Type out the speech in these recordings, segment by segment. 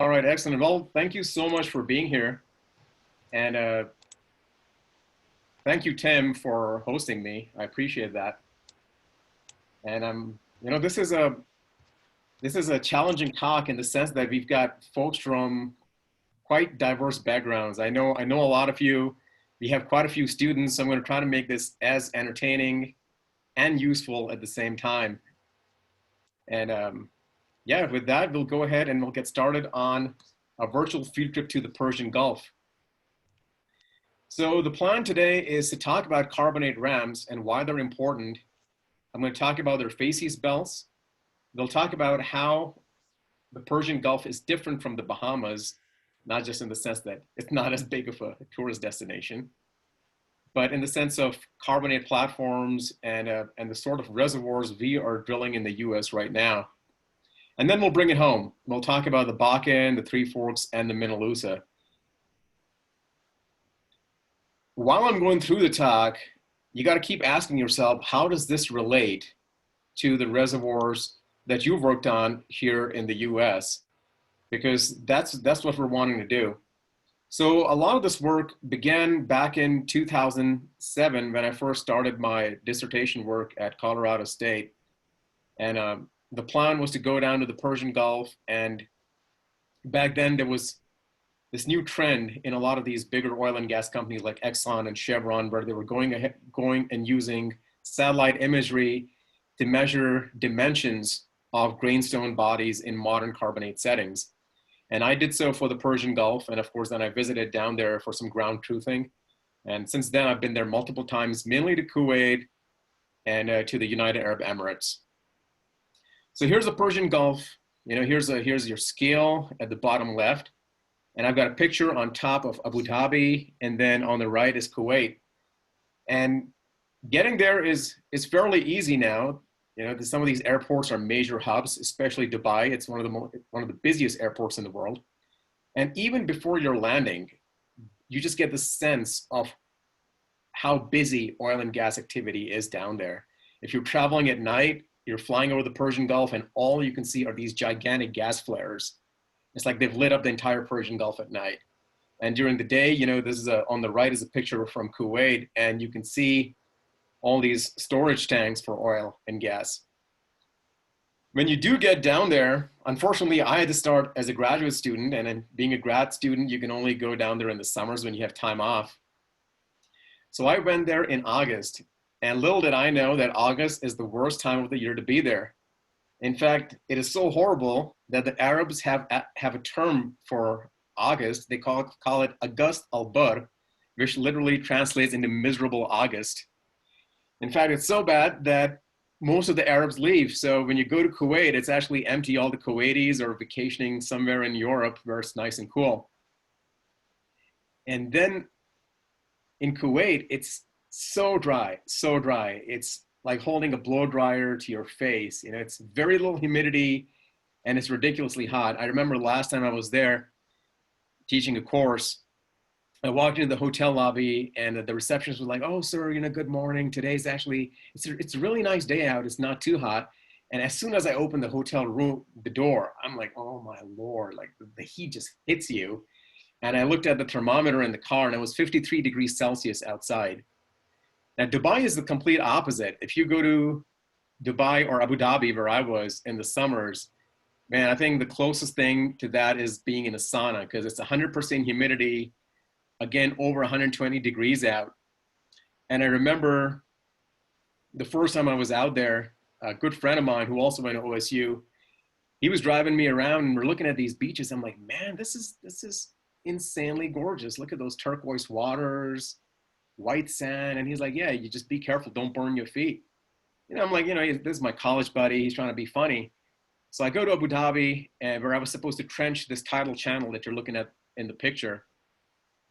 All right, excellent. Well, thank you so much for being here. And thank you, Tim, for hosting me. I appreciate that. And this is a challenging talk in the sense that we've got folks from quite diverse backgrounds. I know a lot of you. We have quite a few students. So I'm going to try to make this as entertaining and useful at the same time. And yeah, with that, we'll go ahead and we'll get started on a virtual field trip to the Persian Gulf. So the plan today is to talk about carbonate ramps and why they're important. I'm going to talk about their facies belts. They'll talk about how the Persian Gulf is different from the Bahamas, not just in the sense that it's not as big of a tourist destination, but in the sense of carbonate platforms and the sort of reservoirs we are drilling in the US right now. And then we'll bring it home. We'll talk about the Bakken, the Three Forks, and the Minnelusa. While I'm going through the talk, you got to keep asking yourself, how does this relate to the reservoirs that you've worked on here in the US? Because that's what we're wanting to do. So a lot of this work began back in 2007 when I first started my dissertation work at Colorado State. And the plan was to go down to the Persian Gulf. And back then there was this new trend in a lot of these bigger oil and gas companies like Exxon and Chevron, where they were going and using satellite imagery to measure dimensions of grainstone bodies in modern carbonate settings. And I did so for the Persian Gulf. And of course, then I visited down there for some ground truthing. And since then, I've been there multiple times, mainly to Kuwait and to the United Arab Emirates. So here's the Persian Gulf. Here's your scale at the bottom left. And I've got a picture on top of Abu Dhabi, and then on the right is Kuwait. And getting there is fairly easy now. Some of these airports are major hubs, especially Dubai. It's one of the busiest airports in the world. And even before you're landing, you just get the sense of how busy oil and gas activity is down there. If you're traveling at night, you're flying over the Persian Gulf, and all you can see are these gigantic gas flares. It's like they've lit up the entire Persian Gulf at night. And during the day, this is on the right is a picture from Kuwait, and you can see all these storage tanks for oil and gas. When you do get down there, unfortunately, I had to start as a graduate student, and then being a grad student, you can only go down there in the summers when you have time off. So I went there in August, and little did I know that August is the worst time of the year to be there. In fact, it is so horrible that the Arabs have a term for August. They call it Agust al-Bur, which literally translates into miserable August. In fact, it's so bad that most of the Arabs leave. So when you go to Kuwait, it's actually empty. All the Kuwaitis are vacationing somewhere in Europe where it's nice and cool. And then in Kuwait, it's so dry, so dry. It's like holding a blow dryer to your face. It's very little humidity and it's ridiculously hot. I remember last time I was there teaching a course, I walked into the hotel lobby and the receptionist was like, "Oh, sir, good morning. Today's actually, it's a really nice day out. It's not too hot." And as soon as I opened the hotel room, the door, I'm like, "Oh my Lord," like the heat just hits you. And I looked at the thermometer in the car and it was 53 degrees Celsius outside. Now, Dubai is the complete opposite. If you go to Dubai or Abu Dhabi, where I was in the summers, man, I think the closest thing to that is being in a sauna because it's 100% humidity, again, over 120 degrees out. And I remember the first time I was out there, a good friend of mine who also went to OSU, he was driving me around and we're looking at these beaches. I'm like, man, this is insanely gorgeous. Look at those turquoise waters, white sand. And he's like, yeah, you just be careful. Don't burn your feet. I'm like, this is my college buddy. He's trying to be funny. So I go to Abu Dhabi and where I was supposed to trench this tidal channel that you're looking at in the picture.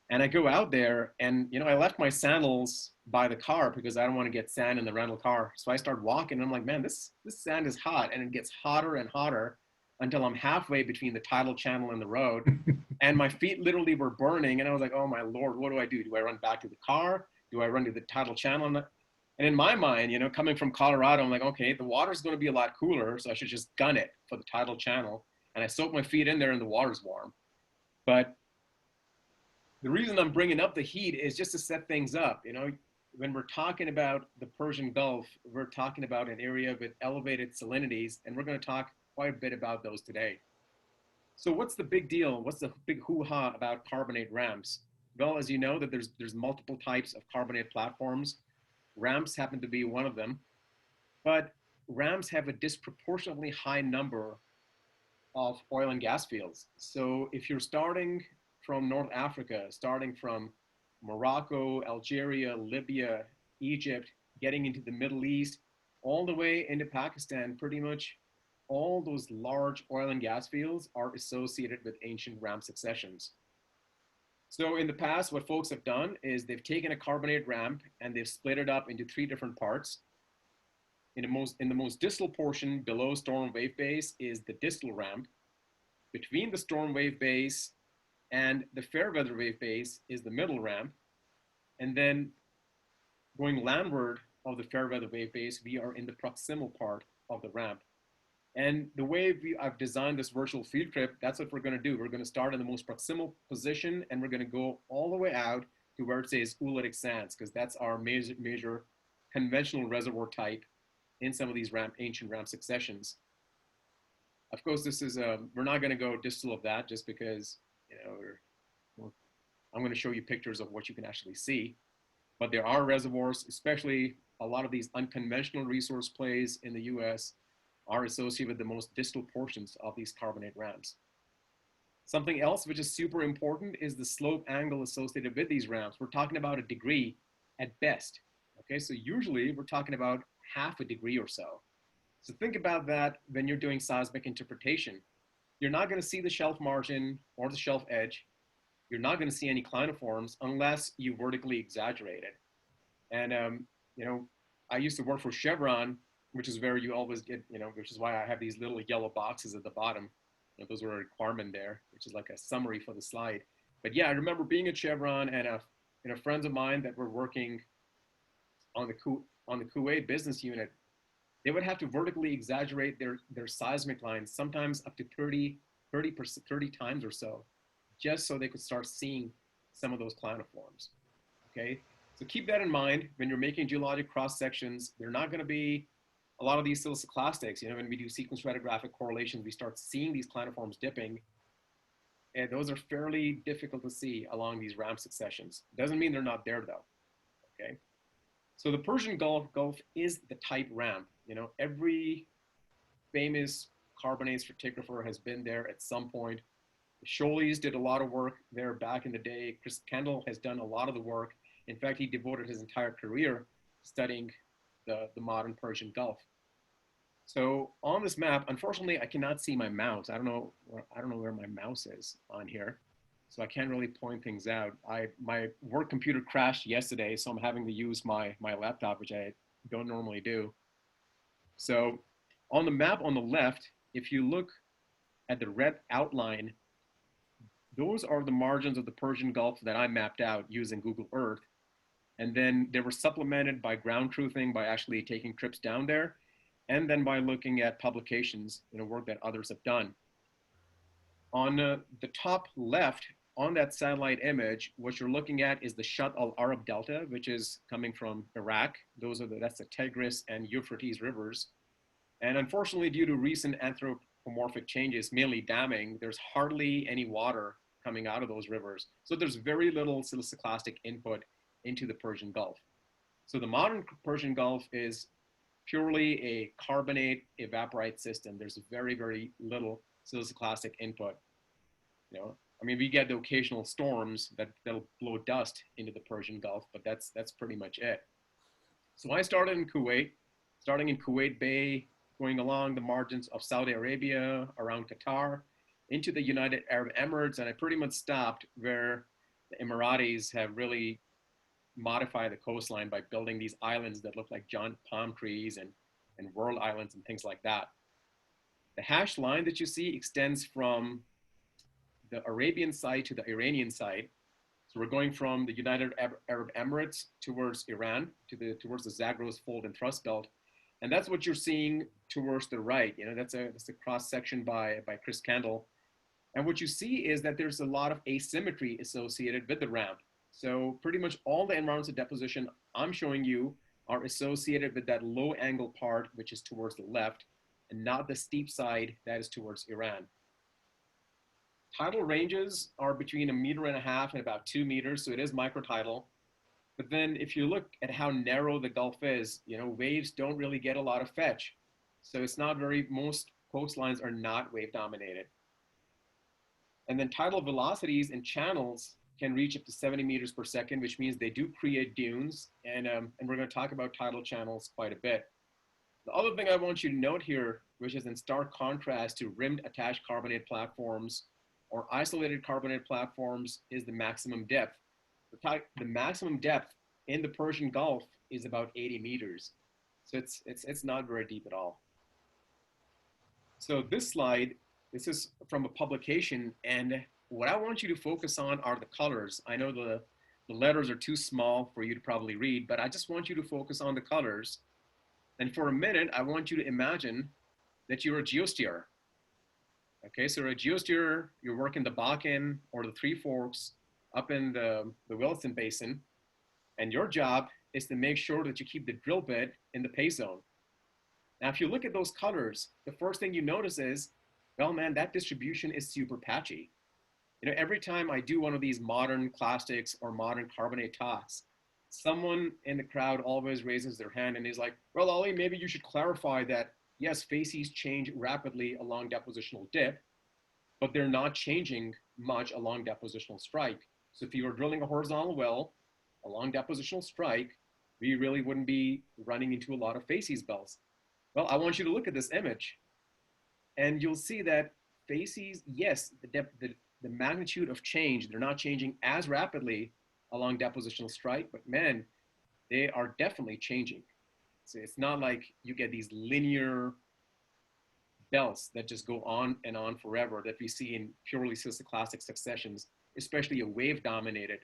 And I go out there and, I left my sandals by the car because I don't want to get sand in the rental car. So I start walking and I'm like, man, this sand is hot. And it gets hotter and hotter until I'm halfway between the tidal channel and the road. And my feet literally were burning. And I was like, oh my Lord, what do I do? Do I run back to the car? Do I run to the tidal channel? And in my mind, coming from Colorado, I'm like, okay, the water's going to be a lot cooler. So I should just gun it for the tidal channel. and I soak my feet in there and the water's warm. But the reason I'm bringing up the heat is just to set things up. You know, when we're talking about the Persian Gulf, we're talking about an area with elevated salinities, and we're going to talk quite a bit about those today. So what's the big deal? What's the big hoo-ha about carbonate ramps? Well, as you know, that there's multiple types of carbonate platforms. Ramps happen to be one of them, but ramps have a disproportionately high number of oil and gas fields. So if you're starting from North Africa, starting from Morocco, Algeria, Libya, Egypt, getting into the Middle East, all the way into Pakistan, pretty much all those large oil and gas fields are associated with ancient ramp successions. So in the past, what folks have done is they've taken a carbonate ramp and they've split it up into three different parts. In the most distal portion below storm wave base is the distal ramp. Between the storm wave base and the fair weather wave base is the middle ramp. And then going landward of the fair weather wave base, we are in the proximal part of the ramp. And the way I've designed this virtual field trip, that's what we're going to do. We're going to start in the most proximal position, and we're going to go all the way out to where it says oolitic sands, because that's our major conventional reservoir type in some of these ancient ramp successions. Of course, this is we're not going to go distal of that just because, you know, I'm going to show you pictures of what you can actually see. But there are reservoirs, especially a lot of these unconventional resource plays in the US are associated with the most distal portions of these carbonate ramps. Something else which is super important is the slope angle associated with these ramps. We're talking about a degree at best. Okay, so usually we're talking about half a degree or so. So think about that when you're doing seismic interpretation. You're not going to see the shelf margin or the shelf edge. You're not going to see any clinoforms unless you vertically exaggerate it. And you know, I used to work for Chevron, which is where you always get, you know, which is why I have these little yellow boxes at the bottom. You know, those were a requirement there, which is like a summary for the slide. But yeah, I remember being at Chevron and friends of mine that were working on the Kuwait business unit, they would have to vertically exaggerate their seismic lines, sometimes up to 30 times or so, just so they could start seeing some of those clinoforms. Okay, so keep that in mind when you're making geologic cross sections. They're not going to be a lot of these siliciclastics. You know, when we do sequence stratigraphic correlations, we start seeing these clinoforms dipping, and those are fairly difficult to see along these ramp successions. Doesn't mean they're not there though. Okay, so the Persian Gulf is the type ramp. You know, every famous carbonate stratigrapher has been there at some point. The Shoalies did a lot of work there back in the day. Chris Kendall has done a lot of the work. In fact, he devoted his entire career studying the modern Persian Gulf. So on this map, unfortunately, I cannot see my mouse. I don't know where my mouse is on here, so I can't really point things out. My work computer crashed yesterday, so I'm having to use my laptop, which I don't normally do. So on the map on the left, if you look at the red outline, those are the margins of the Persian Gulf that I mapped out using Google Earth. And then they were supplemented by ground truthing, by actually taking trips down there, and then by looking at publications, you know, work that others have done. On the top left, on that satellite image, what you're looking at is the Shatt al-Arab Delta, which is coming from Iraq. That's the Tigris and Euphrates rivers. And unfortunately, due to recent anthropomorphic changes, mainly damming, there's hardly any water coming out of those rivers. So there's very little siliciclastic input into the Persian Gulf. So the modern Persian Gulf is purely a carbonate evaporite system. There's very, very little siliciclastic input. You know, I mean, we get the occasional storms that'll blow dust into the Persian Gulf, but that's pretty much it. So I started in Kuwait, starting in Kuwait Bay, going along the margins of Saudi Arabia, around Qatar, into the United Arab Emirates, and I pretty much stopped where the Emiratis have really modify the coastline by building these islands that look like giant palm trees and world islands and things like that. The hashed line that you see extends from the Arabian side to the Iranian side. So we're going from the United Arab Emirates towards Iran, towards the Zagros Fold and Thrust Belt. And that's what you're seeing towards the right. That's a cross section by Chris Kendall. And what you see is that there's a lot of asymmetry associated with the ramp. So pretty much all the environments of deposition I'm showing you are associated with that low angle part, which is towards the left, and not the steep side that is towards Iran. Tidal ranges are between 1.5 meters and about 2 meters, so it is microtidal. But then if you look at how narrow the Gulf is, waves don't really get a lot of fetch. So it's not most coastlines are not wave dominated. And then tidal velocities in channels can reach up to 70 meters per second, which means they do create dunes. And we're going to talk about tidal channels quite a bit. The other thing I want you to note here, which is in stark contrast to rimmed attached carbonate platforms or isolated carbonate platforms, is the maximum depth. The maximum depth in the Persian Gulf is about 80 meters. So it's not very deep at all. So this slide, this is from a publication, and what I want you to focus on are the colors. I know the letters are too small for you to probably read, but I just want you to focus on the colors. And for a minute, I want you to imagine that you're a geosteerer. Okay, so a geosteerer, you're working the Bakken or the Three Forks up in the Williston Basin, and your job is to make sure that you keep the drill bit in the pay zone. Now, if you look at those colors, the first thing you notice is, well, man, that distribution is super patchy. Every time I do one of these modern clastics or modern carbonate talks, someone in the crowd always raises their hand and is like, well, Ollie, maybe you should clarify that, yes, facies change rapidly along depositional dip, but they're not changing much along depositional strike. So if you were drilling a horizontal well along depositional strike, we really wouldn't be running into a lot of facies belts. Well, I want you to look at this image, and you'll see that facies, yes, the magnitude of change, they're not changing as rapidly along depositional strike, but man, they are definitely changing. So it's not like you get these linear belts that just go on and on forever that we see in purely cystoclastic successions, especially a wave-dominated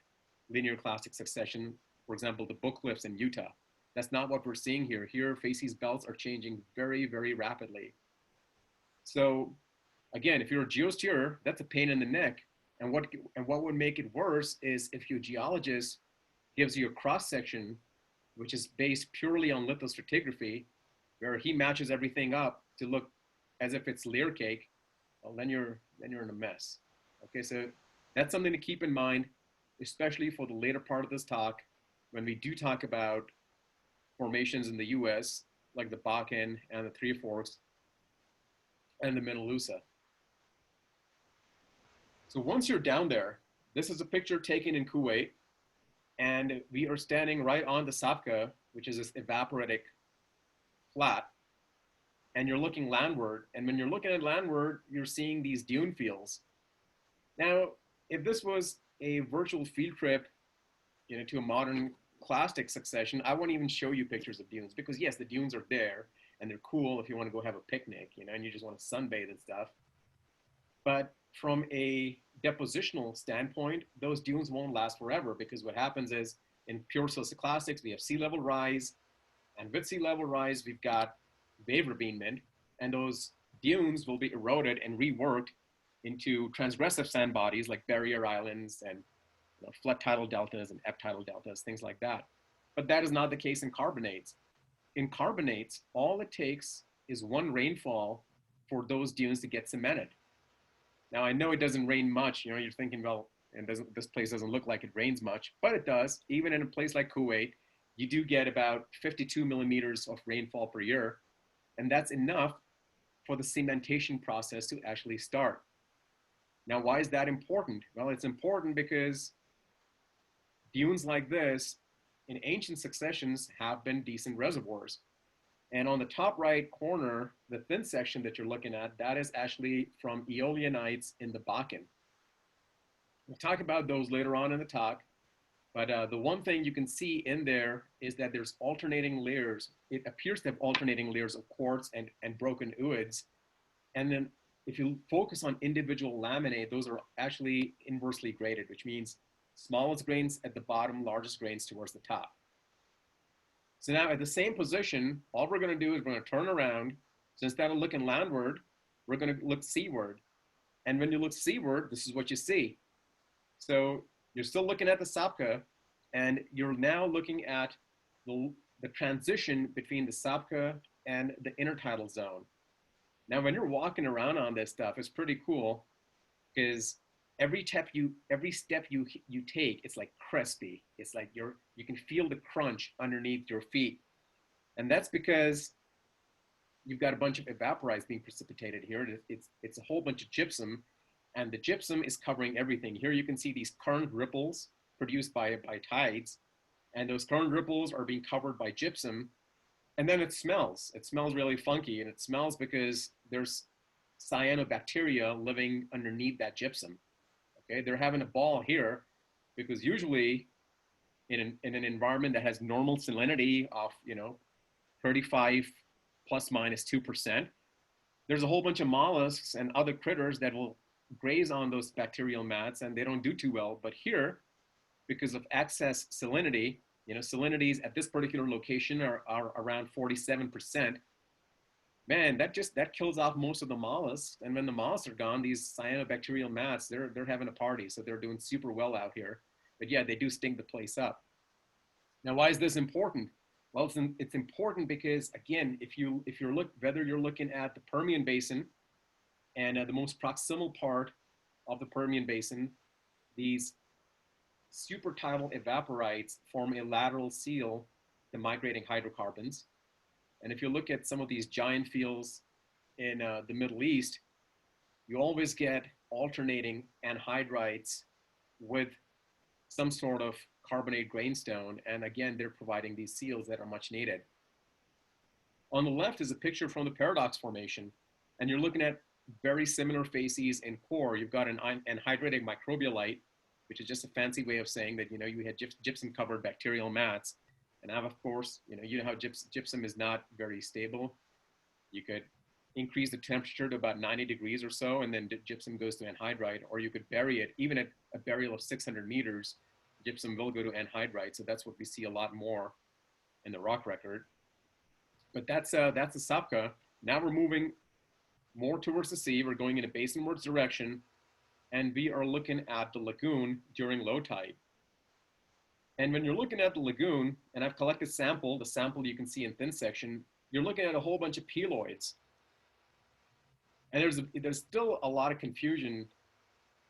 linear clastic succession, for example, the book cliffs in Utah. That's not what we're seeing here. Here, facies belts are changing very, very rapidly. So again, if you're a geosteerer, that's a pain in the neck. And what would make it worse is if your geologist gives you a cross section, which is based purely on lithostratigraphy, where he matches everything up to look as if it's layer cake, well, then you're in a mess. Okay, so that's something to keep in mind, especially for the later part of this talk, when we do talk about formations in the US, like the Bakken and the Three Forks and the Minnelusa. So once you're down there, this is a picture taken in Kuwait, and we are standing right on the Sapka, which is this evaporitic flat, and you're looking landward. And when you're looking at landward, you're seeing these dune fields. Now, if this was a virtual field trip, to a modern clastic succession, I won't even show you pictures of dunes, because yes, the dunes are there and they're cool if you want to go have a picnic, and you just want to sunbathe and stuff. But from a depositional standpoint, those dunes won't last forever, because what happens is in pure cystoclastics, we have sea level rise, and with sea level rise, we've got wave rabinement, and those dunes will be eroded and reworked into transgressive sand bodies like barrier islands and flood tidal deltas and ep tidal deltas, things like that. But that is not the case in carbonates. In carbonates, all it takes is one rainfall for those dunes to get cemented. Now, I know it doesn't rain much. You're thinking, well, and this place doesn't look like it rains much, but it does. Even in a place like Kuwait, you do get about 52 millimeters of rainfall per year. And that's enough for the cementation process to actually start. Now, why is that important? Well, it's important because dunes like this in ancient successions have been decent reservoirs. And on the top right corner, the thin section that you're looking at, that is actually from Eolianites in the Bakken. We'll talk about those later on in the talk, but the one thing you can see in there is that there's alternating layers. It appears to have alternating layers of quartz and broken ooids. And then if you focus on individual laminae, those are actually inversely graded, which means smallest grains at the bottom, largest grains towards the top. So now at the same position, all we're going to do is we're going to turn around. So instead of looking landward, we're going to look seaward. And when you look seaward, this is what you see. So you're still looking at the Sapka, and you're now looking at the transition between the Sapka and the Intertidal Zone. Now, when you're walking around on this stuff, it's pretty cool because every step you take, it's like crispy. It's like you can feel the crunch underneath your feet. And that's because you've got a bunch of evaporites being precipitated here. It's a whole bunch of gypsum, and the gypsum is covering everything. Here you can see these current ripples produced by tides, and those current ripples are being covered by gypsum. And then it smells. It smells really funky, and it smells because there's cyanobacteria living underneath that gypsum. Okay, they're having a ball here because usually in an environment that has normal salinity of 35 plus minus 2%, there's a whole bunch of mollusks and other critters that will graze on those bacterial mats, and they don't do too well. But here, because of excess salinity, salinities at this particular location are around 47%. Man, that kills off most of the mollusks. And when the mollusks are gone, these cyanobacterial mats, they're having a party. So they're doing super well out here. But yeah, they do stink the place up. Now, why is this important? Well, it's important because, again, whether you're looking at the Permian Basin and the most proximal part of the Permian Basin, these supertidal evaporites form a lateral seal to migrating hydrocarbons. And if you look at some of these giant fields in the Middle East, you always get alternating anhydrites with some sort of carbonate grainstone. And again, they're providing these seals that are much needed. On the left is a picture from the Paradox Formation. And you're looking at very similar facies in core. You've got an anhydritic microbialite, which is just a fancy way of saying that, you had gypsum-covered bacterial mats. And now, of course, you know how gypsum is not very stable. You could increase the temperature to about 90 degrees or so, and then gypsum goes to anhydrite, or you could bury it. Even at a burial of 600 meters, gypsum will go to anhydrite. So that's what we see a lot more in the rock record. But that's the Sapka. Now we're moving more towards the sea. We're going in a basinwards direction, and we are looking at the lagoon during low tide. And when you're looking at the lagoon, and I've collected the sample you can see in thin section, you're looking at a whole bunch of peloids. And there's still a lot of confusion,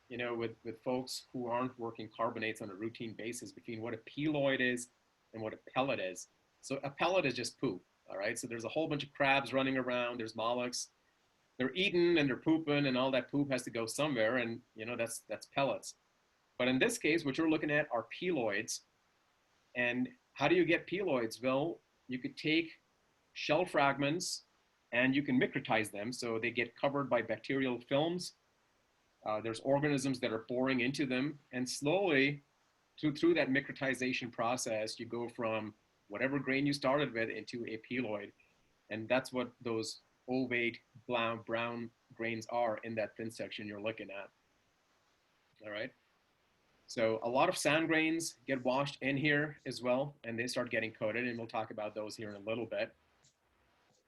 with folks who aren't working carbonates on a routine basis between what a peloid is and what a pellet is. So a pellet is just poop, all right? So there's a whole bunch of crabs running around, there's mollusks. They're eating and they're pooping, and all that poop has to go somewhere, and that's pellets. But in this case, what you're looking at are peloids. And how do you get peloids? Well, you could take shell fragments and you can micritize them, so they get covered by bacterial films. There's organisms that are boring into them, and slowly, through that micritization process, you go from whatever grain you started with into a peloid. And that's what those ovate brown grains are in that thin section you're looking at. All right. So a lot of sand grains get washed in here as well, and they start getting coated, and we'll talk about those here in a little bit.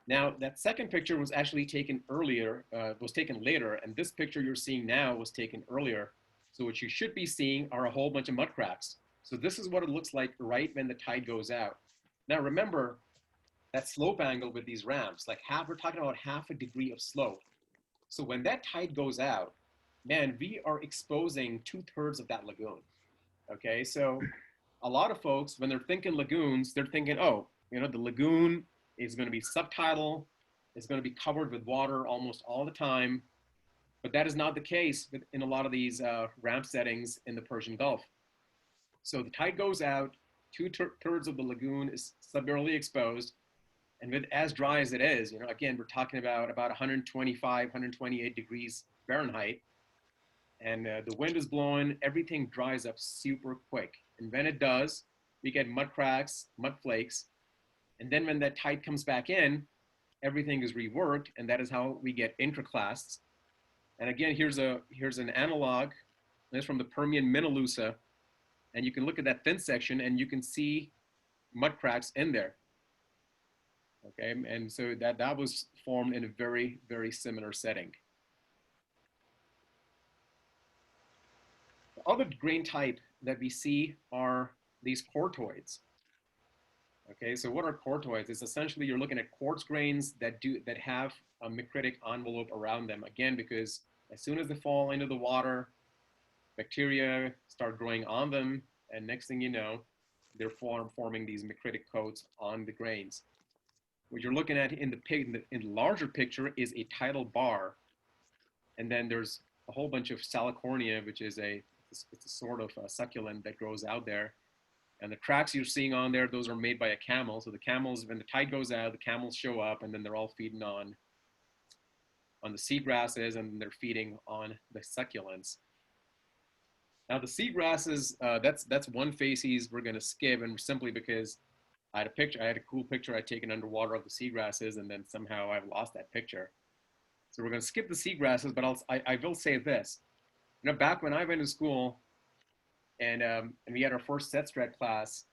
Now, that second picture was actually taken later, and this picture you're seeing now was taken earlier. So what you should be seeing are a whole bunch of mud cracks. So this is what it looks like right when the tide goes out. Now remember, that slope angle with these ramps, we're talking about half a degree of slope. So when that tide goes out, man, we are exposing 2/3 of that lagoon. Okay, so a lot of folks, when they're thinking lagoons, they're thinking, oh, the lagoon is going to be subtidal, it's going to be covered with water almost all the time. But that is not the case in a lot of these ramp settings in the Persian Gulf. So the tide goes out, 2/3 of the lagoon is subarally exposed. And with as dry as it is, again, we're talking about 125, 128 degrees Fahrenheit. And the wind is blowing, everything dries up super quick. And when it does, we get mud cracks, mud flakes. And then when that tide comes back in, everything is reworked, and that is how we get intraclasts. And again, here's an analog. This is from the Permian Minnelusa. And you can look at that thin section, and you can see mud cracks in there. Okay, and so that was formed in a very, very similar setting. The other grain type that we see are these quartzoids. Okay, so what are quartzoids? It's essentially you're looking at quartz grains that have a micritic envelope around them. Again, because as soon as they fall into the water, bacteria start growing on them, and next thing you know, they're forming these micritic coats on the grains. What you're looking at in the larger picture is a tidal bar, and then there's a whole bunch of salicornia, which is it's a sort of a succulent that grows out there. And the tracks you're seeing on there, those are made by a camel. So the camels, when the tide goes out, the camels show up, and then they're all feeding on the seagrasses, and they're feeding on the succulents. Now the seagrasses, that's one facies we're going to skip, and simply because I had a cool picture I'd taken underwater of the seagrasses, and then somehow I've lost that picture. So we're going to skip the seagrasses, but I will say this. You know, back when I went to school, and we had our first set strat class,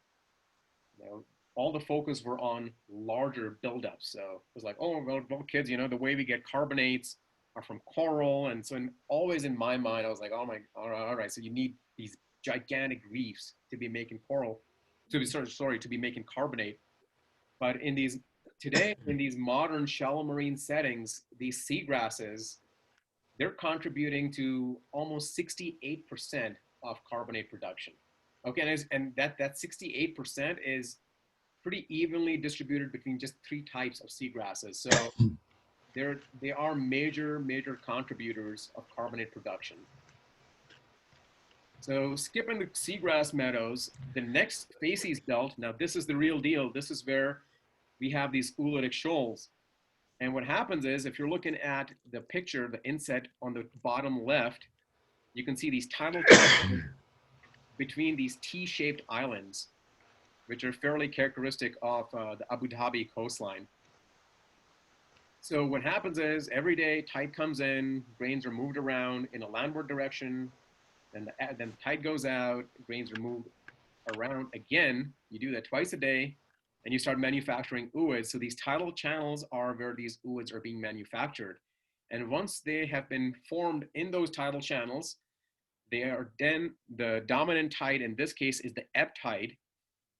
you know, all the focus were on larger buildups. So it was like, oh, well, kids, you know, the way we get carbonates are from coral. And so always in my mind, I was like, oh my, all right. So you need these gigantic reefs to be making to be making carbonate. But today, in these modern shallow marine settings, these seagrasses, they're contributing to almost 68% of carbonate production. Okay, and that 68% is pretty evenly distributed between just 3 types of seagrasses. So they are major contributors of carbonate production. So skipping the seagrass meadows, the next facies belt, now this is the real deal. This is where we have these Spoolitic Shoals. And what happens is, if you're looking at the picture, the inset on the bottom left, you can see these tidal channels between these T-shaped islands, which are fairly characteristic of the Abu Dhabi coastline. So what happens is, every day tide comes in, grains are moved around in a landward direction, then the tide goes out, grains are moved around again. You do that twice a day, and you start manufacturing ooids. So these tidal channels are where these ooids are being manufactured. And once they have been formed in those tidal channels, they are then, the dominant tide in this case is the ebb tide.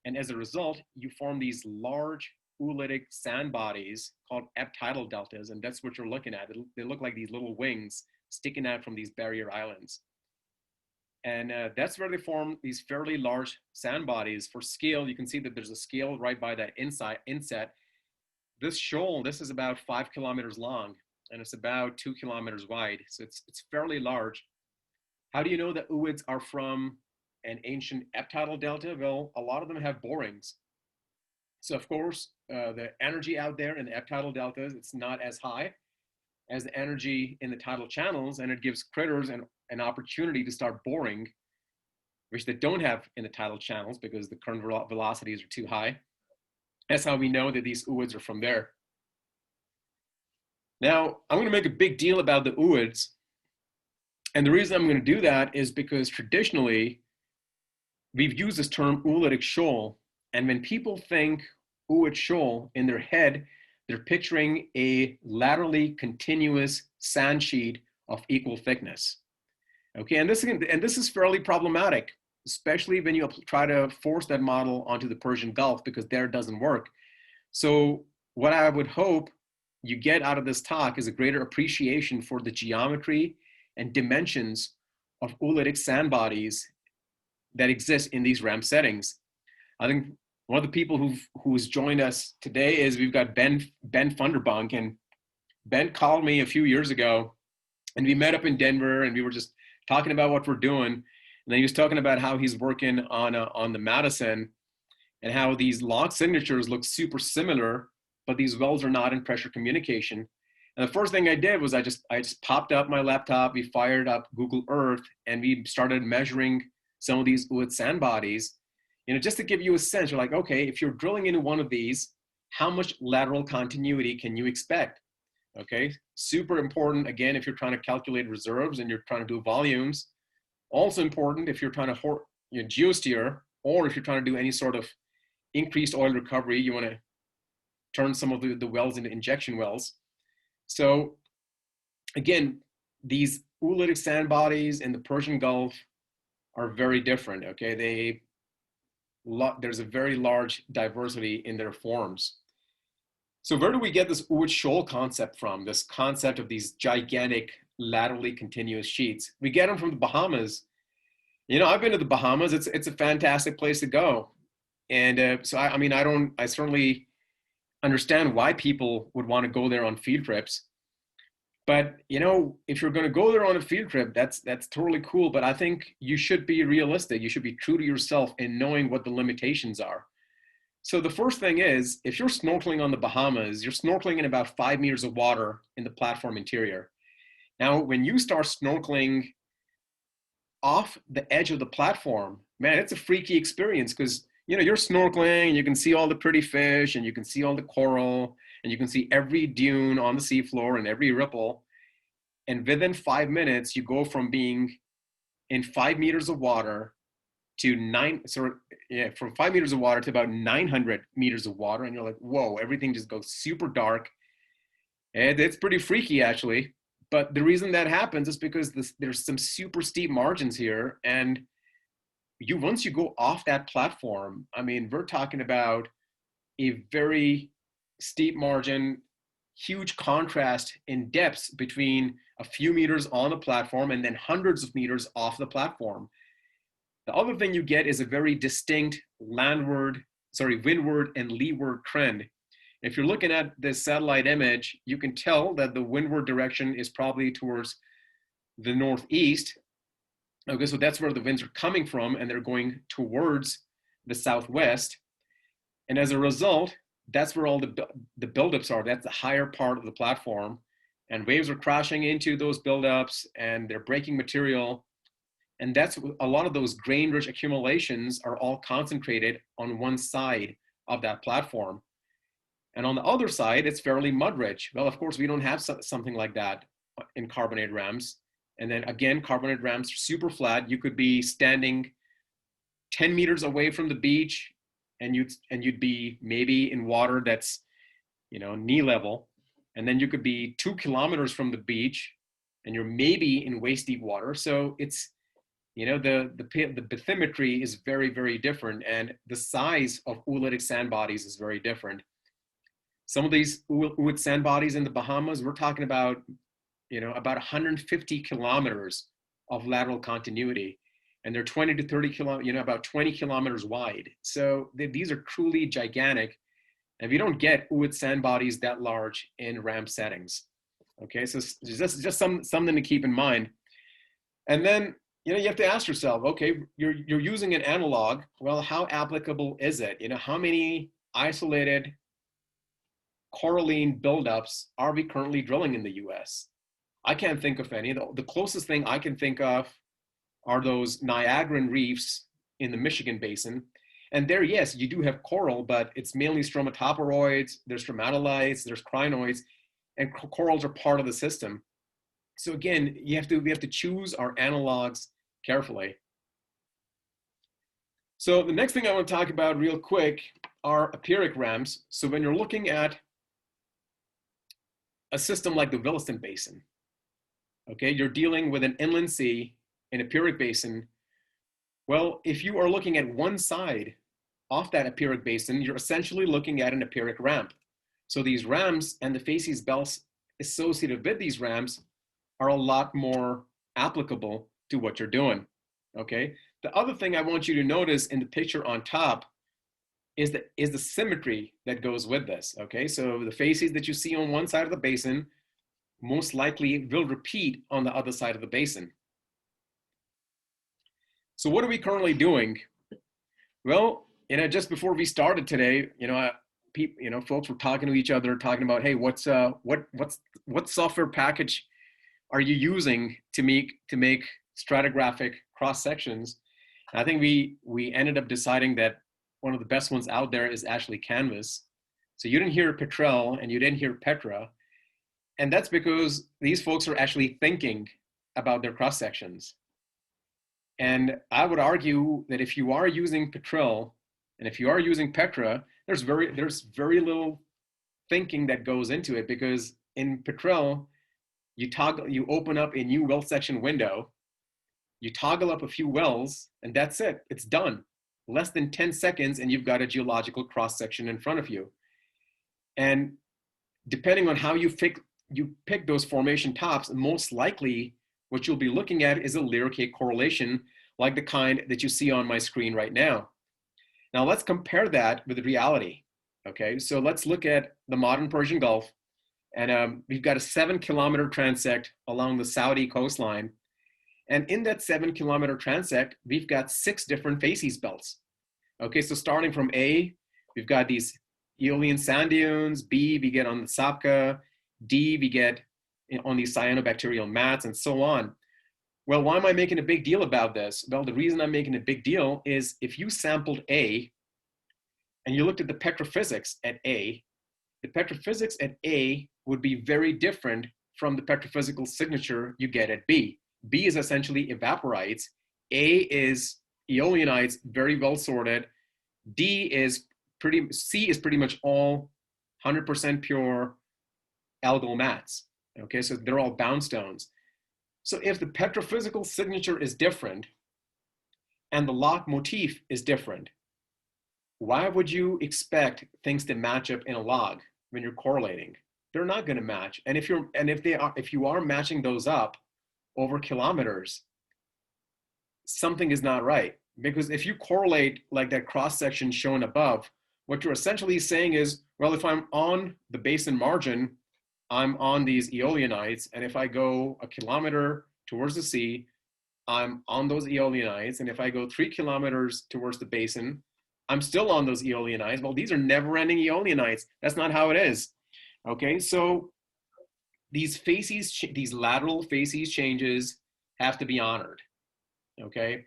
And as a result, you form these large oolitic sand bodies called ebb tidal deltas. And that's what you're looking at. They look like these little wings sticking out from these barrier islands. And that's where they form these fairly large sand bodies. For scale, you can see that there's a scale right by that inset. This shoal, this is about 5 kilometers long, and it's about 2 kilometers wide. So it's fairly large. How do you know that ooids are from an ancient ebb tidal delta? Well, a lot of them have borings. So of course, the energy out there in the ebb tidal deltas, it's not as high as the energy in the tidal channels, and it gives critters an opportunity to start boring, which they don't have in the tidal channels because the current velocities are too high. That's how we know that these ooids are from there. Now, I'm going to make a big deal about the ooids. And the reason I'm going to do that is because traditionally, we've used this term oolitic shoal. And when people think ooid shoal in their head, they're picturing a laterally continuous sand sheet of equal thickness. Okay, and this is fairly problematic, especially when you try to force that model onto the Persian Gulf, because there it doesn't work. So what I would hope you get out of this talk is a greater appreciation for the geometry and dimensions of oolitic sand bodies that exist in these ramp settings. I think one of the people who's joined us today is we've got Ben Funderbunk, and Ben called me a few years ago, and we met up in Denver, and we were just talking about what we're doing. And then he was talking about how he's working on the Madison, and how these log signatures look super similar, but these wells are not in pressure communication. And the first thing I did was I just popped up my laptop, we fired up Google Earth, and we started measuring some of these ooid sand bodies. You know, just to give you a sense, you're like, okay, if you're drilling into one of these, how much lateral continuity can you expect? Okay, super important, again, if you're trying to calculate reserves and you're trying to do volumes. Also important if you're trying to geosteer, or if you're trying to do any sort of increased oil recovery, you want to turn some of the wells into injection wells. So again, these oolitic sand bodies in the Persian Gulf are very different, okay? There's a very large diversity in their forms. So where do we get this ooid shoal concept from, this concept of these gigantic laterally continuous sheets? We get them from the Bahamas. You know, I've been to the Bahamas. It's a fantastic place to go. And so, I mean, I certainly understand why people would want to go there on field trips. But, you know, if you're going to go there on a field trip, that's totally cool. But I think you should be realistic. You should be true to yourself in knowing what the limitations are. So the first thing is, if you're snorkeling on the Bahamas, you're snorkeling in about 5 meters of water in the platform interior. Now, when you start snorkeling off the edge of the platform, man, it's a freaky experience because, you know, you're snorkeling and you can see all the pretty fish and you can see all the coral and you can see every dune on the seafloor and every ripple. And within 5 minutes, you go from being in 5 meters of water to from 5 meters of water to about 900 meters of water. And you're like, whoa, everything just goes super dark. And it's pretty freaky, actually. But the reason that happens is because there's some super steep margins here. And once you go off that platform, I mean, we're talking about a very steep margin, huge contrast in depths between a few meters on the platform and then hundreds of meters off the platform. The other thing you get is a very distinct windward and leeward trend. If you're looking at this satellite image, you can tell that the windward direction is probably towards the northeast. Okay, so that's where the winds are coming from, and they're going towards the southwest. And as a result, that's where all the buildups are. That's the higher part of the platform. And waves are crashing into those buildups, and they're breaking material. And that's a lot of those grain-rich accumulations are all concentrated on one side of that platform. And on the other side, it's fairly mud-rich. Well, of course, we don't have something like that in Carbonate Ramps. And then again, Carbonate Ramps are super flat. You could be standing 10 meters away from the beach, and you'd be maybe in water that's, you know, knee level. And then you could be 2 kilometers from the beach, and you're maybe in waist deep water. So it's, you know, the bathymetry is very, very different, and the size of oolitic sand bodies is very different. Some of these oolite sand bodies in the Bahamas, we're talking about, you know, about 150 kilometers of lateral continuity, and they're 20 to 30 kilometers, you know, about 20 kilometers wide. So these are truly gigantic, and we don't get oolite sand bodies that large in ramp settings. Okay, so just something to keep in mind. And then, you know, you have to ask yourself, okay, you're using an analog. Well, how applicable is it? You know, how many isolated coralline buildups are we currently drilling in the US? I can't think of any. The closest thing I can think of are those Niagaran reefs in the Michigan Basin. And there, yes, you do have coral, but it's mainly stromatoporoids, there's stromatolites, there's crinoids, and corals are part of the system. So again, we have to choose our analogs carefully. So the next thing I want to talk about real quick are Epiric ramps. So when you're looking at a system like the Williston Basin, okay, you're dealing with an inland sea, an Epiric Basin. Well, if you are looking at one side off that Epiric Basin, you're essentially looking at an Epiric ramp. So these ramps and the facies belts associated with these ramps are a lot more applicable to what you're doing, okay? The other thing I want you to notice in the picture on top is the symmetry that goes with this, okay? So the facies that you see on one side of the basin most likely will repeat on the other side of the basin. So what are we currently doing? Well, you know, just before we started today, you know, folks were talking to each other, talking about, hey, what software package are you using to make stratigraphic cross sections? And I think we ended up deciding that one of the best ones out there is actually Canvas. So you didn't hear Petrel and you didn't hear Petra, and that's because these folks are actually thinking about their cross sections. And I would argue that if you are using Petrel and if you are using Petra, there's very little thinking that goes into it, because in Petrel, you open up a new well section window, you toggle up a few wells, and that's it. It's done. Less than 10 seconds, and you've got a geological cross section in front of you. And depending on how you pick those formation tops, most likely what you'll be looking at is a Lyric correlation, like the kind that you see on my screen right now. Now let's compare that with reality. Okay, so let's look at the modern Persian Gulf, and we've got a 7-kilometer transect along the Saudi coastline. And in that 7-kilometer transect, we've got 6 different facies belts. Okay, so starting from A, we've got these Eolian sand dunes. B, we get on the Sapka. D, we get on these cyanobacterial mats, and so on. Well, why am I making a big deal about this? Well, the reason I'm making a big deal is if you sampled A and you looked at the petrophysics at A, the petrophysics at A would be very different from the petrophysical signature you get at B. B is essentially evaporites. A is Eolianites, very well sorted. C is pretty much all 100% pure algal mats. Okay, so they're all bound stones. So if the petrophysical signature is different and the lock motif is different, why would you expect things to match up in a log when you're correlating? They're not going to match. And if you are matching those up over kilometers, something is not right. Because if you correlate like that cross section shown above, what you're essentially saying is, well, if I'm on the basin margin, I'm on these Eolianites, and if I go a kilometer towards the sea, I'm on those Eolianites, and if I go 3 kilometers towards the basin, I'm still on those Eolianites. Well, these are never-ending Eolianites. That's not how it is. Okay, so these lateral facies changes have to be honored. Okay,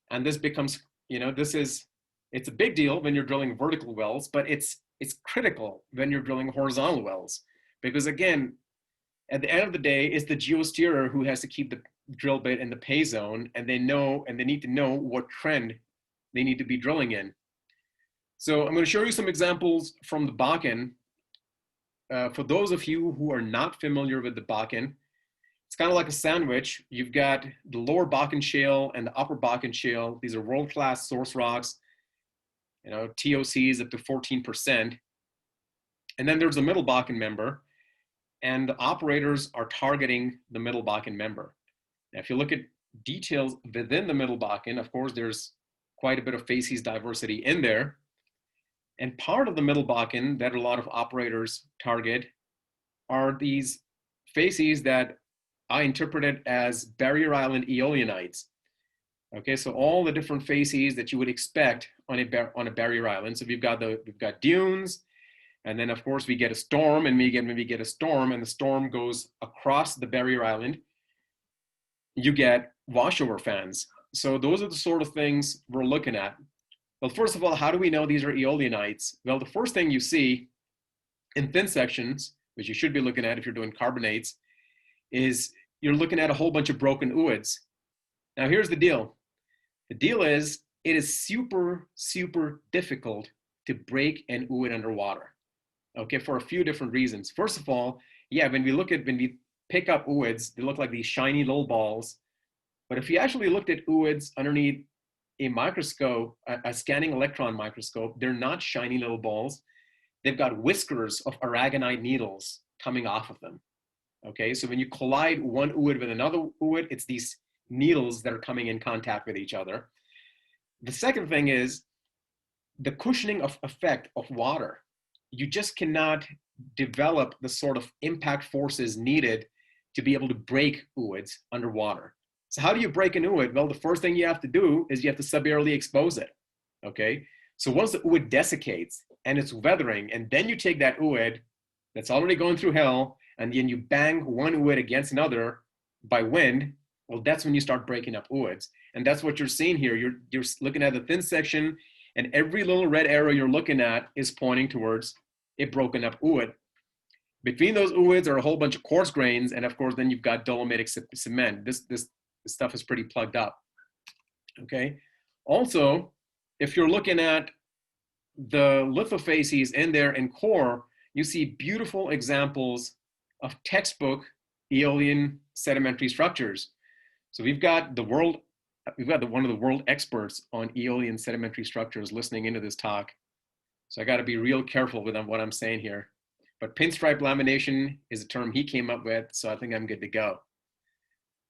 and this becomes, it's a big deal when you're drilling vertical wells, but it's critical when you're drilling horizontal wells. Because again, at the end of the day, it's the geosteerer who has to keep the drill bit in the pay zone, and they need to know what trend they need to be drilling in. So I'm going to show you some examples from the Bakken. For those of you who are not familiar with the Bakken, it's kind of like a sandwich. You've got the lower Bakken shale and the upper Bakken shale. These are world-class source rocks, TOCs up to 14%. And then there's a middle Bakken member, and the operators are targeting the middle Bakken member. Now, if you look at details within the middle Bakken, of course, there's quite a bit of facies diversity in there. And part of the middle Bakken that a lot of operators target are these facies that I interpreted as barrier island Eolianites. Okay, so all the different facies that you would expect on a barrier island. So we've got dunes, and then of course we get a storm, and when we get a storm and the storm goes across the barrier island, you get washover fans. So those are the sort of things we're looking at. Well, first of all, how do we know these are Eolianites? Well, the first thing you see in thin sections, which you should be looking at if you're doing carbonates, is you're looking at a whole bunch of broken ooids. Now here's the deal. The deal is, it is super, super difficult to break an ooid underwater, okay, for a few different reasons. First of all, yeah, when we pick up ooids, they look like these shiny little balls. But if you actually looked at ooids underneath a microscope, a scanning electron microscope, they're not shiny little balls. They've got whiskers of aragonite needles coming off of them. Okay, so when you collide one ooid with another ooid, it's these needles that are coming in contact with each other. The second thing is the cushioning of effect of water. You just cannot develop the sort of impact forces needed to be able to break ooids underwater. So how do you break an ooid? Well, the first thing you have to do is you have to subaerially expose it, okay? So once the ooid desiccates and it's weathering, and then you take that ooid that's already going through hell, and then you bang one ooid against another by wind, well, that's when you start breaking up ooids. And that's what you're seeing here. You're looking at the thin section, and every little red arrow you're looking at is pointing towards a broken up ooid. Between those ooids are a whole bunch of coarse grains, and of course, then you've got dolomitic cement. This stuff is pretty plugged up, okay? Also, if you're looking at the lithofacies in there in core, you see beautiful examples of textbook Eolian sedimentary structures. So we've got one of the world experts on Eolian sedimentary structures listening into this talk. So I got to be real careful with what I'm saying here. But pinstripe lamination is a term he came up with, so I think I'm good to go.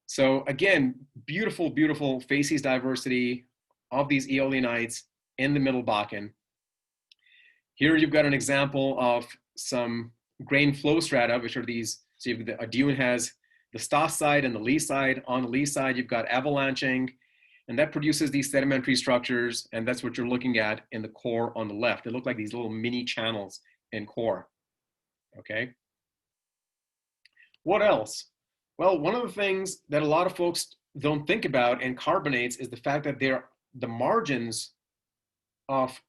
So again, beautiful, beautiful facies diversity of these Eolianites in the middle Bakken. Here you've got an example of some grain flow strata, which are these, so a dune has the Stoss side and the lee side. On the lee side, you've got avalanching, and that produces these sedimentary structures, and that's what you're looking at in the core on the left. They look like these little mini channels in core, okay? What else? Well, one of the things that a lot of folks don't think about in carbonates is the fact that the margins of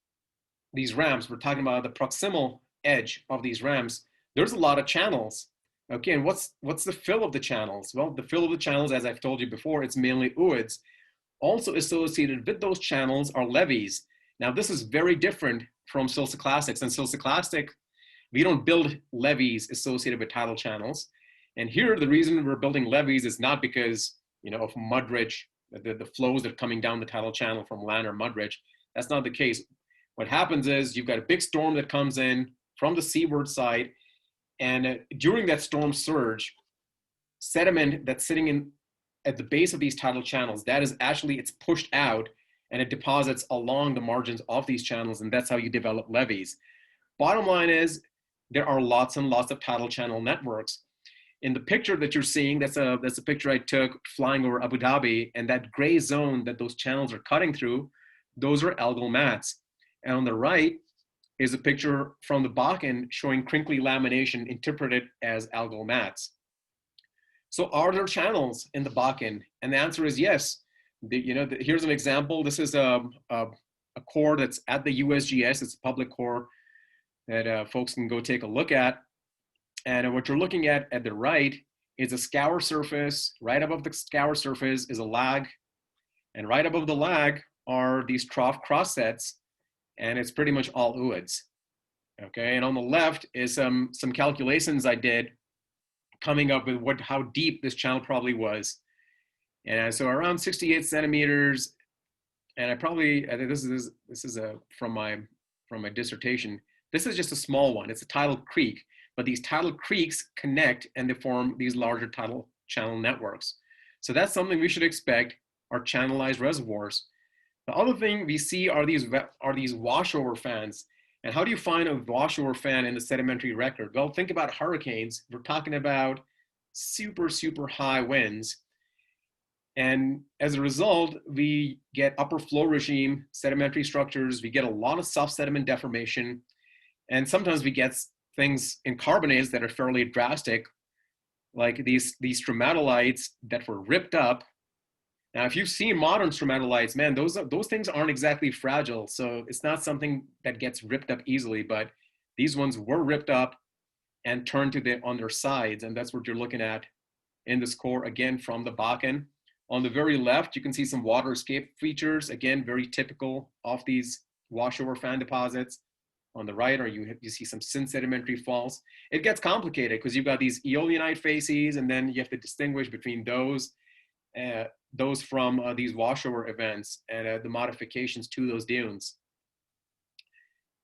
these ramps, we're talking about the proximal edge of these ramps, there's a lot of channels. Okay, and what's the fill of the channels? Well, the fill of the channels, as I've told you before, it's mainly ooids. Also associated with those channels are levees. Now, this is very different from silicic-clastics. In silicic-clastic, we don't build levees associated with tidal channels. And here, the reason we're building levees is not because, of mud-rich, the flows that are coming down the tidal channel from land or mud-rich. That's not the case. What happens is you've got a big storm that comes in from the seaward side, and during that storm surge, sediment that's sitting at the base of these tidal channels, it's pushed out and it deposits along the margins of these channels, and that's how you develop levees. Bottom line is there are lots and lots of tidal channel networks. In the picture that you're seeing, that's a picture I took flying over Abu Dhabi, and that gray zone that those channels are cutting through, those are algal mats. And on the right is a picture from the Bakken showing crinkly lamination interpreted as algal mats. So are there channels in the Bakken? And the answer is yes. Here's an example. This is a core that's at the USGS. It's a public core that folks can go take a look at. And what you're looking at the right is a scour surface. Right above the scour surface is a lag. And right above the lag are these trough cross sets. And it's pretty much all ooids. Okay, and on the left is some calculations I did coming up with how deep this channel probably was. And so around 68 centimeters, and I think this is from my dissertation. This is just a small one. It's a tidal creek, but these tidal creeks connect and they form these larger tidal channel networks. So that's something we should expect are channelized reservoirs. The other thing we see are these washover fans. And how do you find a washover fan in the sedimentary record? Well, think about hurricanes. We're talking about super, super high winds. And as a result, we get upper flow regime sedimentary structures. We get a lot of soft sediment deformation. And sometimes we get things in carbonates that are fairly drastic, like these stromatolites that were ripped up. Now, if you've seen modern stromatolites, man, those things aren't exactly fragile. So it's not something that gets ripped up easily, but these ones were ripped up and turned on their sides. And that's what you're looking at in this core, again, from the Bakken. On the very left, you can see some water escape features, again, very typical of these washover fan deposits. On the right, you see some sedimentary faults. It gets complicated because you've got these Eolianite facies, and then you have to distinguish between those from these washover events and the modifications to those dunes.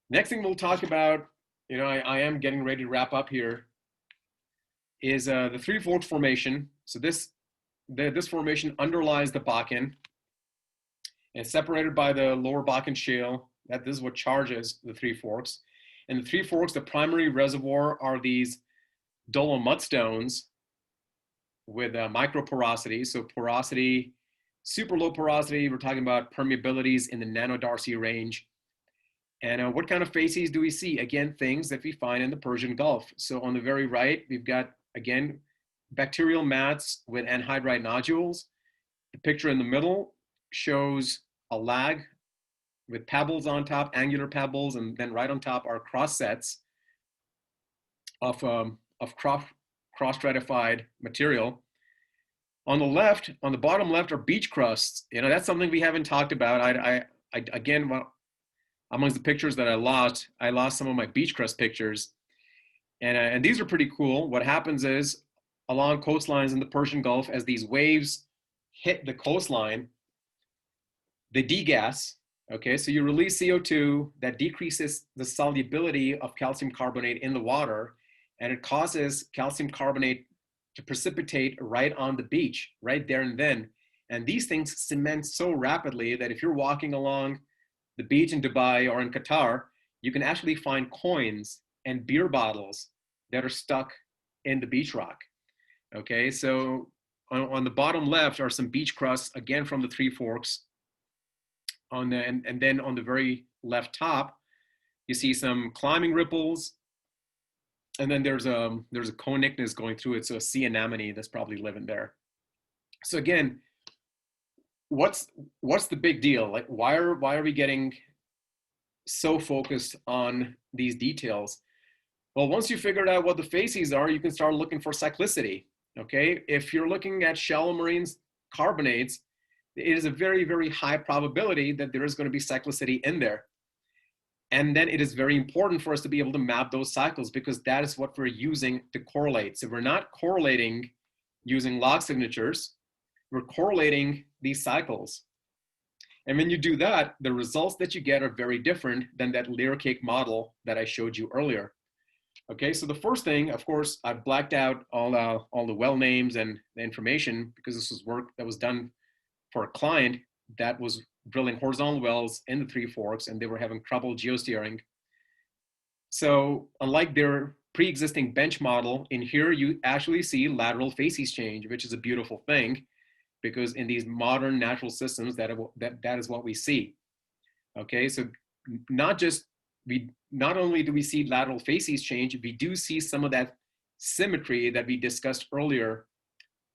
Next thing we'll talk about, I am getting ready to wrap up here, is the Three Forks Formation. So this formation underlies the Bakken. It's separated by the lower Bakken Shale. This is what charges the Three Forks. And the Three Forks, the primary reservoir are these dolomite mudstones with microporosity. So porosity, super low porosity. We're talking about permeabilities in the nanodarcy range. And what kind of facies do we see? Again, things that we find in the Persian Gulf. So on the very right, we've got, again, bacterial mats with anhydrite nodules. The picture in the middle shows a lag with pebbles on top, angular pebbles, and then right on top are cross sets of cross-stratified material. On the left, on the bottom left, are beach crusts. That's something we haven't talked about. Again, amongst the pictures that I lost some of my beach crust pictures. And these are pretty cool. What happens is along coastlines in the Persian Gulf, as these waves hit the coastline, they degas. Okay, so you release CO2 that decreases the solubility of calcium carbonate in the water, and it causes calcium carbonate to precipitate right on the beach, right there and then. And these things cement so rapidly that if you're walking along the beach in Dubai or in Qatar, you can actually find coins and beer bottles that are stuck in the beach rock. Okay, so on the bottom left are some beach crusts, again from the Three Forks. And then on the very left top, you see some climbing ripples. And then there's a conigness going through it, so a sea anemone that's probably living there. So again, what's the big deal? Like, why are we getting so focused on these details? Well, once you figured out what the facies are, you can start looking for cyclicity. Okay, if you're looking at shallow marine carbonates, it is a very, very high probability that there is going to be cyclicity in there. And then it is very important for us to be able to map those cycles, because that is what we're using to correlate. So we're not correlating using log signatures, we're correlating these cycles. And when you do that, the results that you get are very different than that layer cake model that I showed you earlier. Okay, so the first thing, of course, I blacked out all the well names and the information, because this was work that was done for a client that was drilling horizontal wells in the Three Forks, and they were having trouble geosteering. So unlike their pre-existing bench model, in here you actually see lateral facies change, which is a beautiful thing, because in these modern natural systems, that is what we see. Okay, so not only do we see lateral facies change, we do see some of that symmetry that we discussed earlier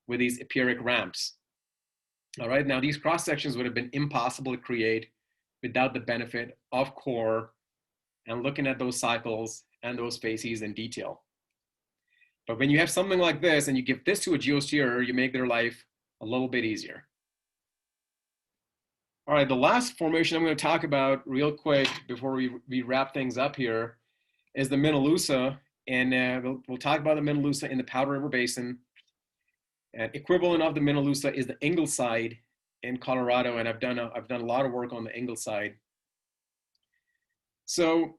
with these Epiric ramps. All right, now these cross sections would have been impossible to create without the benefit of core and looking at those cycles and those facies in detail. But when you have something like this and you give this to a geosteerer, you make their life a little bit easier. All right, the last formation I'm going to talk about real quick before we wrap things up here is the Minnelusa, and we'll talk about the Minnelusa in the Powder River Basin. And equivalent of the Minnelusa is the Ingleside in Colorado, and I've done a lot of work on the Ingleside. So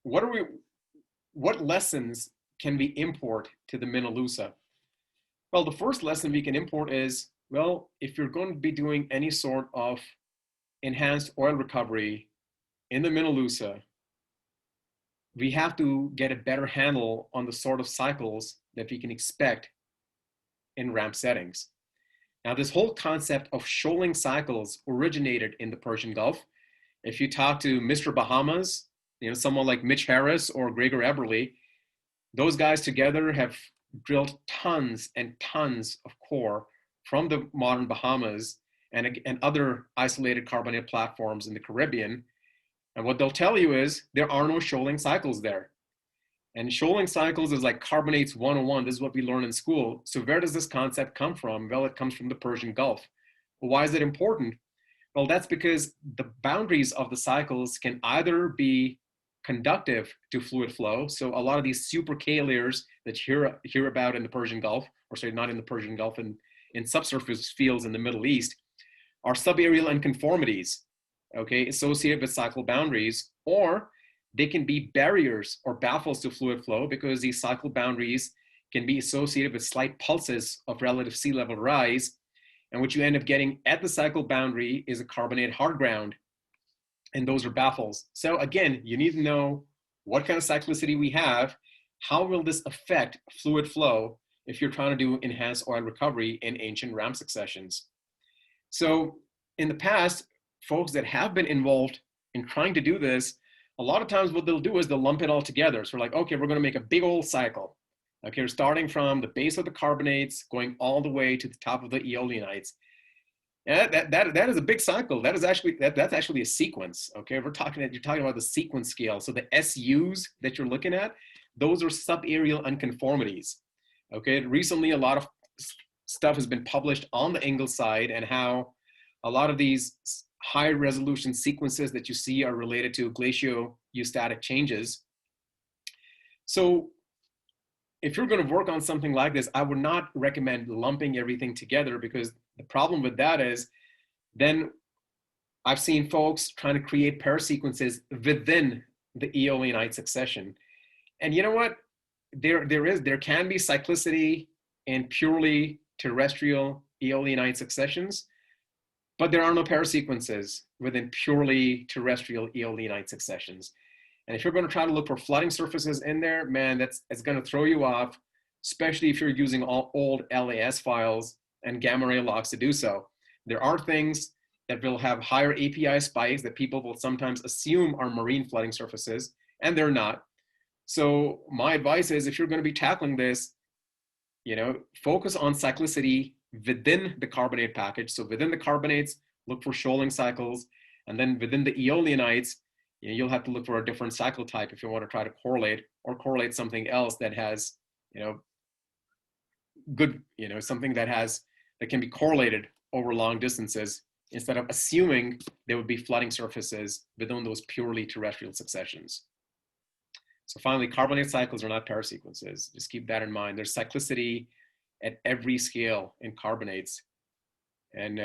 what lessons can we import to the Minnelusa? Well, the first lesson we can import is, well, if you're going to be doing any sort of enhanced oil recovery in the Minnelusa, we have to get a better handle on the sort of cycles that we can expect in ramp settings. Now, this whole concept of shoaling cycles originated in the Persian Gulf. If you talk to Mr. Bahamas, someone like Mitch Harris or Gregor Eberle, those guys together have drilled tons and tons of core from the modern Bahamas and other isolated carbonate platforms in the Caribbean. And what they'll tell you is there are no shoaling cycles there. And shoaling cycles is like carbonates 101. This is what we learn in school. So where does this concept come from? Well, it comes from the Persian Gulf. Well, why is it important? Well, that's because the boundaries of the cycles can either be conductive to fluid flow. So a lot of these super K layers that you hear about in the Persian Gulf, or sorry, not in the Persian Gulf, in subsurface fields in the Middle East, are subaerial unconformities, okay, associated with cycle boundaries, or they can be barriers or baffles to fluid flow, because these cycle boundaries can be associated with slight pulses of relative sea level rise. And what you end up getting at the cycle boundary is a carbonate hard ground. And those are baffles. So again, you need to know what kind of cyclicity we have. How will this affect fluid flow if you're trying to do enhanced oil recovery in ancient ramp successions? So in the past, folks that have been involved in trying to do this, a lot of times what they'll do is they'll lump it all together. So we're like, okay, we're going to make a big old cycle. Okay, we're starting from the base of the carbonates, going all the way to the top of the Eolianites. And that is a big cycle. That's actually a sequence. Okay, you're talking about the sequence scale. So the SUs that you're looking at, those are subaerial unconformities. Okay, recently a lot of stuff has been published on the Ingleside and how a lot of these high resolution sequences that you see are related to glaciostatic changes. So if you're going to work on something like this, I would not recommend lumping everything together, because the problem with that is then I've seen folks trying to create pair sequences within the Eolianite succession. And you know what? There can be cyclicity in purely terrestrial Eolianite successions, but there are no pair sequences within purely terrestrial Eolianite successions. And if you're going to try to look for flooding surfaces in there, man, it's going to throw you off, especially if you're using all old LAS files and gamma ray logs to do so. There are things that will have higher API spikes that people will sometimes assume are marine flooding surfaces, and they're not. So my advice is, if you're going to be tackling this, focus on cyclicity within the carbonate package. So within the carbonates, look for shoaling cycles, and then within the Eolianites, you'll have to look for a different cycle type if you want to try to correlate something else that has, good, something that can be correlated over long distances, instead of assuming there would be flooding surfaces within those purely terrestrial successions. So finally, carbonate cycles are not pair sequences. Just keep that in mind. There's cyclicity at every scale in carbonates. And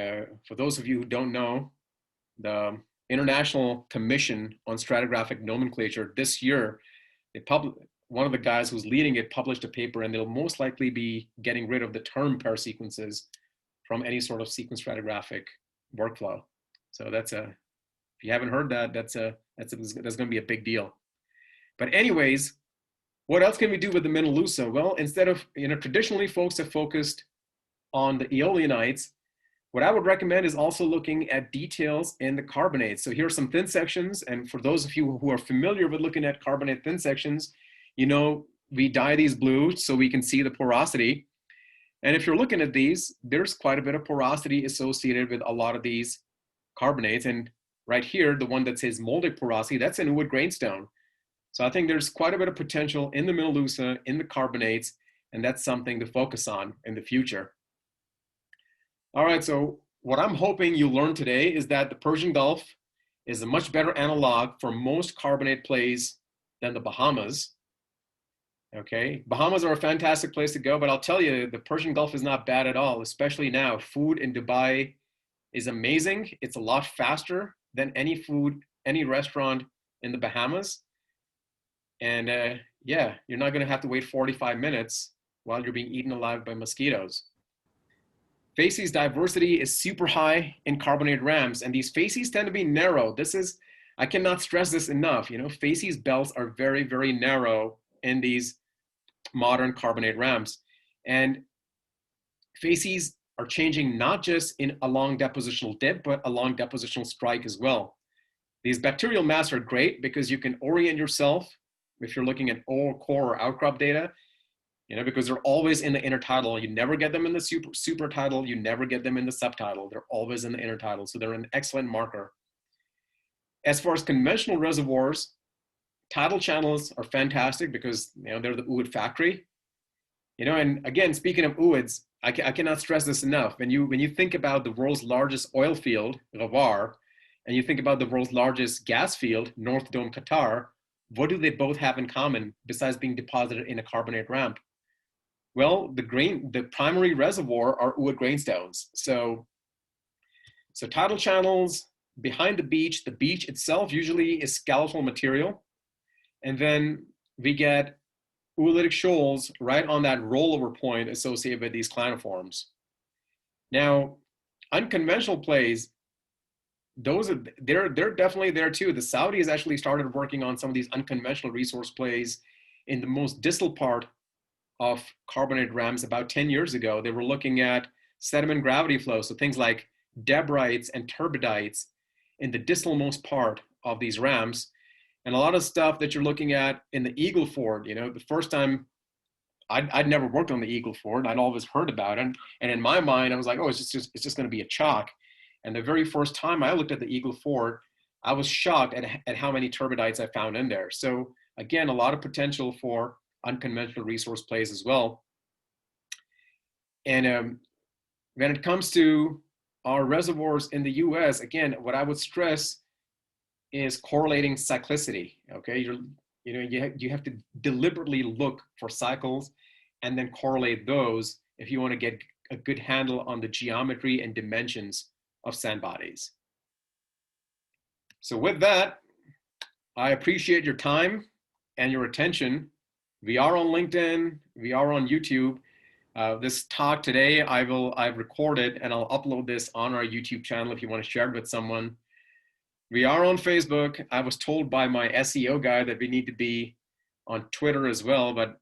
for those of you who don't know, the International Commission on Stratigraphic Nomenclature this year, one of the guys who's leading it published a paper, and they'll most likely be getting rid of the term pair sequences from any sort of sequence stratigraphic workflow. So if you haven't heard that, that's going to be a big deal. But anyways, what else can we do with the Minnelusa? Well, instead of, traditionally folks have focused on the Eolianites. What I would recommend is also looking at details in the carbonates. So here are some thin sections. And for those of you who are familiar with looking at carbonate thin sections, we dye these blue so we can see the porosity. And if you're looking at these, there's quite a bit of porosity associated with a lot of these carbonates. And right here, the one that says moldic porosity, that's in wood grainstone. So I think there's quite a bit of potential in the Minnelusa, in the carbonates, and that's something to focus on in the future. All right, so what I'm hoping you learned today is that the Persian Gulf is a much better analog for most carbonate plays than the Bahamas. Okay, Bahamas are a fantastic place to go, but I'll tell you, the Persian Gulf is not bad at all, especially now. Food in Dubai is amazing. It's a lot faster than any restaurant in the Bahamas. And yeah, you're not gonna have to wait 45 minutes while you're being eaten alive by mosquitoes. Facies diversity is super high in carbonate ramps, and these facies tend to be narrow. I cannot stress this enough, facies belts are very, very narrow in these modern carbonate ramps. And facies are changing not just along depositional dip, but along depositional strike as well. These bacterial mass are great because you can orient yourself if you're looking at core or outcrop data, because they're always in the intertidal. You never get them in the supertidal. You never get them in the subtidal. They're always in the intertidal. So they're an excellent marker. As far as conventional reservoirs, tidal channels are fantastic because they're the ooid factory. And again, speaking of ooids, I cannot stress this enough. When you think about the world's largest oil field, Reservoirs, and you think about the world's largest gas field, North Dome, Qatar, what do they both have in common besides being deposited in a carbonate ramp? Well, the primary reservoir are ooid grainstones. So tidal channels behind the beach itself usually is skeletal material. And then we get oolitic shoals right on that rollover point associated with these claniforms. Now, unconventional plays, they're definitely there too. The Saudis actually started working on some of these unconventional resource plays in the most distal part of carbonate ramps about 10 years ago. They were looking at sediment gravity flow, so things like debrites and turbidites in the distalmost part of these ramps. And a lot of stuff that you're looking at in the Eagle Ford, the first time I'd never worked on the Eagle Ford, I'd always heard about it. And in my mind, I was like, oh, it's just going to be a chalk. And the very first time I looked at the Eagle Ford, I was shocked at how many turbidites I found in there. So again, a lot of potential for unconventional resource plays as well. And when it comes to our reservoirs in the US, again, what I would stress is correlating cyclicity. Okay, You have to deliberately look for cycles and then correlate those if you want to get a good handle on the geometry and dimensions of sand bodies. So with that, I appreciate your time and your attention. We are on LinkedIn, we are on YouTube. This talk today, I've recorded and I'll upload this on our YouTube channel if you want to share it with someone. We are on Facebook. I was told by my SEO guy that we need to be on Twitter as well, but